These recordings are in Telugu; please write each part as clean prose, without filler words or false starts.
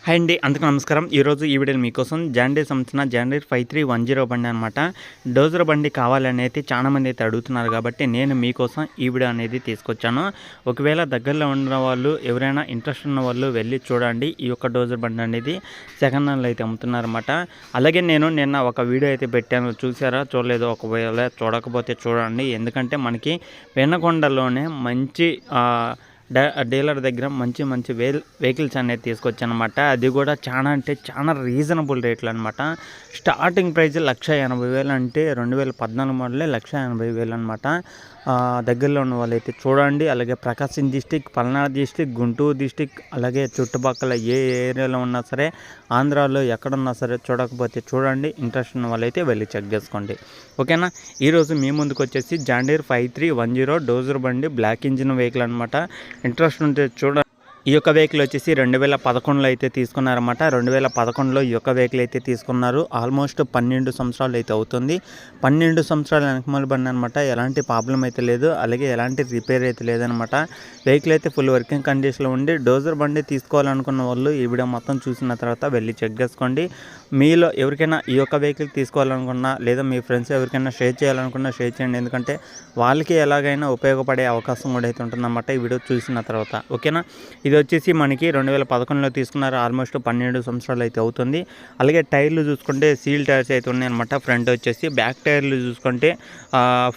హాయ్ అండి, అందుకు నమస్కారం. ఈరోజు ఈ వీడియోలో మీకోసం జాండీర్ సంబంధించిన జాండీర్ 5310 బండి అనమాట. డోజర్ బండి కావాలని అయితే చాలామంది అయితే అడుగుతున్నారు కాబట్టి నేను మీకోసం ఈ వీడియో అనేది తీసుకొచ్చాను. ఒకవేళ దగ్గరలో ఉన్న వాళ్ళు ఎవరైనా ఇంట్రెస్ట్ ఉన్న వాళ్ళు వెళ్ళి చూడండి. ఈ యొక్క డోజర్ బండి అనేది సెకండ్ హ్యాండ్లో అయితే అమ్ముతున్నారన్నమాట. అలాగే నేను నిన్న ఒక వీడియో అయితే పెట్టాను, చూసారా చూడలేదు? ఒకవేళ చూడకపోతే చూడండి. ఎందుకంటే మనకి వెన్నకొండలోనే మంచి డీలర్ దగ్గర మంచి మంచి వెహికల్స్ అనేది తీసుకొచ్చానమాట. అది కూడా చాలా అంటే చాలా రీజనబుల్ రేట్లు అనమాట. స్టార్టింగ్ ప్రైస్ 1,80,000 అంటే 2014 మోడలే 1,80,000 అనమాట. దగ్గరలో ఉన్న వాళ్ళైతే చూడండి. అలాగే Prakasam district, Palnadu district, Guntur district, అలాగే చుట్టుపక్కల ఏ ఏరియాలో ఉన్నా సరే, ఆంధ్రాలో ఎక్కడున్నా సరే చూడకపోతే చూడండి. ఇంట్రెస్ట్ ఉన్న వాళ్ళైతే వెళ్ళి చెక్ చేసుకోండి, ఓకేనా. ఈరోజు మీ ముందుకు వచ్చేసి జాండీర్ 5310 డోజర్ బండి బ్లాక్ ఇంజిన్ వెహికల్ అనమాట. ఇంట్రెస్ట్ ఉంటే చూడండి. ఈ యొక్క వెహికల్ వచ్చేసి 2011లో అయితే తీసుకున్నారన్నమాట. 2011లో ఈ యొక్క వెహికల్ అయితే తీసుకున్నారు. ఆల్మోస్ట్ 12 సంవత్సరాలు అయితే అవుతుంది. 12 సంవత్సరాల వెనకమాల బండి అనమాట. ఎలాంటి ప్రాబ్లం అయితే లేదు, అలాగే ఎలాంటి రిపేర్ అయితే లేదనమాట. వెహికల్ అయితే ఫుల్ వర్కింగ్ కండిషన్లో ఉండి, డోజర్ బండి తీసుకోవాలనుకున్న వాళ్ళు ఈ వీడియో మొత్తం చూసిన తర్వాత వెళ్ళి చెక్ చేసుకోండి. మీలో ఎవరికైనా ఈ యొక్క వెహికల్ తీసుకోవాలనుకున్నా, లేదా మీ ఫ్రెండ్స్ ఎవరికైనా షేర్ చేయాలనుకున్నా షేర్ చేయండి. ఎందుకంటే వాళ్ళకి ఎలాగైనా ఉపయోగపడే అవకాశం కూడా అయితే ఉంటుందన్నమాట ఈ వీడియో చూసిన తర్వాత, ఓకేనా. ఇది వచ్చేసి మనకి 2011లో తీసుకున్నారు. ఆల్మోస్ట్ 12 సంవత్సరాలు అయితే అవుతుంది. అలాగే టైర్లు చూసుకుంటే సీల్ టైర్స్ అయితే ఉన్నాయన్నమాట. ఫ్రంట్ వచ్చేసి బ్యాక్ టైర్లు చూసుకుంటే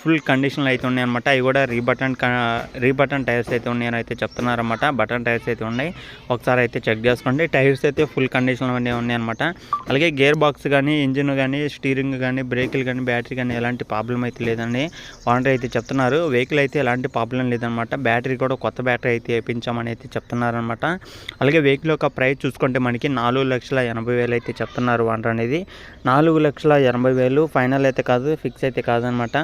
ఫుల్ కండిషన్లు అయితే ఉన్నాయన్నమాట. అవి కూడా రీబటన్ టైర్స్ అయితే ఉన్నాయని అయితే చెప్తున్నారన్నమాట. బటన్ టైర్స్ అయితే ఉన్నాయి, ఒకసారి అయితే చెక్ చేసుకోండి. టైర్స్ అయితే ఫుల్ కండిషన్లో ఉన్నాయన్నమాట. అలాగే గేర్ బాక్స్ కానీ, ఇంజిన్ కానీ, స్టీరింగ్ కానీ, బ్రేకులు కానీ, బ్యాటరీ కానీ ఎలాంటి ప్రాబ్లం అయితే లేదండి ఓనర్ అయితే చెప్తున్నారు. వెహికల్ అయితే ఎలాంటి ప్రాబ్లం లేదనమాట. బ్యాటరీ కూడా కొత్త బ్యాటరీ అయితే వేయించామని అయితే చెప్తున్నారనమాట. అలాగే వెహికల్ యొక్క ప్రైస్ చూసుకుంటే మనకి 4,80,000 అయితే చెప్తున్నారు ఓనర్ అనేది. 4,80,000 ఫైనల్ అయితే కాదు, ఫిక్స్ అయితే కాదనమాట.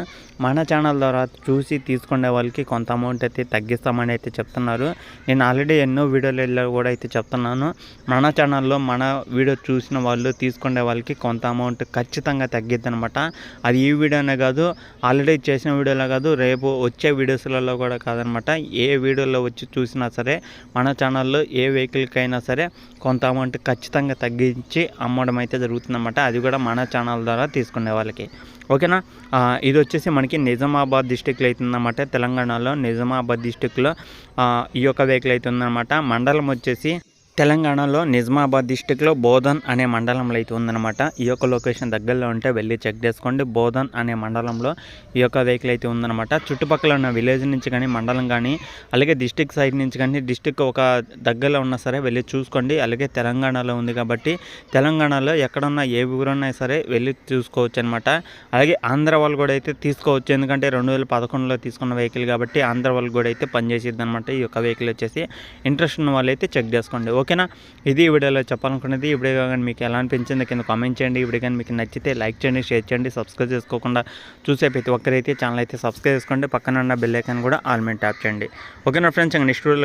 మన ఛానల్ ద్వారా చూసి తీసుకునే వాళ్ళకి కొంత అమౌంట్ అయితే తగ్గిస్తామని అయితే చెప్తున్నారు. నేను ఆల్రెడీ ఎన్నో వీడియోలలో కూడా అయితే చెప్తున్నాను, మన ఛానల్లో మన వీడియో చూసిన వాళ్ళు తీసుకునే వాళ్ళకి కొంత అమౌంట్ ఖచ్చితంగా తగ్గిద్ది అనమాట. అది ఈ వీడియోనే కాదు, ఆల్రెడీ చేసిన వీడియోలో కాదు, రేపు వచ్చే వీడియోస్లలో కూడా కాదనమాట. ఏ వీడియోలో వచ్చి చూసినా సరే మన ఛానల్లో ఏ వెహికల్కైనా సరే కొంత అమౌంట్ ఖచ్చితంగా తగ్గించి అమ్మడం అయితే జరుగుతుందన్నమాట. అది కూడా మన ఛానల్ ద్వారా తీసుకునే వాళ్ళకి, ఓకేనా. ఇది వచ్చేసి మనకి నిజామాబాద్ డిస్టిక్లో అవుతుందన్నమాట. తెలంగాణలో నిజామాబాద్ డిస్టిక్లో ఈ యొక్క వెహికల్ అయితే ఉందన్నమాట. మండలం వచ్చేసి తెలంగాణలో నిజామాబాద్ డిస్టిక్లో బోధన్ అనే మండలంలో అయితే ఉందన్నమాట. ఈ యొక్క లొకేషన్ దగ్గరలో ఉంటే వెళ్ళి చెక్ చేసుకోండి. బోధన్ అనే మండలంలో ఈ యొక్క వెహికల్ అయితే ఉందన్నమాట. చుట్టుపక్కల ఉన్న విలేజ్ నుంచి కానీ, మండలం కానీ, అలాగే డిస్టిక్ సైడ్ నుంచి కానీ, డిస్టిక్ ఒక దగ్గరలో ఉన్నా సరే వెళ్ళి చూసుకోండి. అలాగే తెలంగాణలో ఉంది కాబట్టి తెలంగాణలో ఎక్కడున్నా ఏ ఊరున్నా సరే వెళ్ళి చూసుకోవచ్చు అనమాట. అలాగే ఆంధ్ర వాళ్ళు కూడా అయితే తీసుకోవచ్చు, ఎందుకంటే 2011లో తీసుకున్న వెహికల్ కాబట్టి ఆంధ్ర వాళ్ళు కూడా అయితే పనిచేసిద్ది అనమాట. ఈ యొక్క వెహికల్ వచ్చేసి ఇంట్రెస్ట్ ఉన్న వాళ్ళు అయితే చెక్ చేసుకోండి, ఓకేనా. ఇది ఈ వీడియోలో చెప్పాలనుకున్నది. ఈ వీడియో కానీ మీకు ఎలా అనిపించింది కింద కామెంట్ చేయండి. ఈ వీడియో కానీ మీకు నచ్చితే లైక్ చేయండి, షేర్ చేయండి. సబ్స్క్రైబ్ చేసుకోకుండా చూసే ప్రతి ఒక్కరైతే ఛానల్ అయితే సబ్స్క్రైబ్ చేసుకోండి. పక్కన ఉన్న బెల్ ఐకాన్ కూడా ఆల్ మీద ట్యాప్ చేయండి, ఓకేనా ఫ్రెండ్స్. నెక్స్ట్ వీడియోలో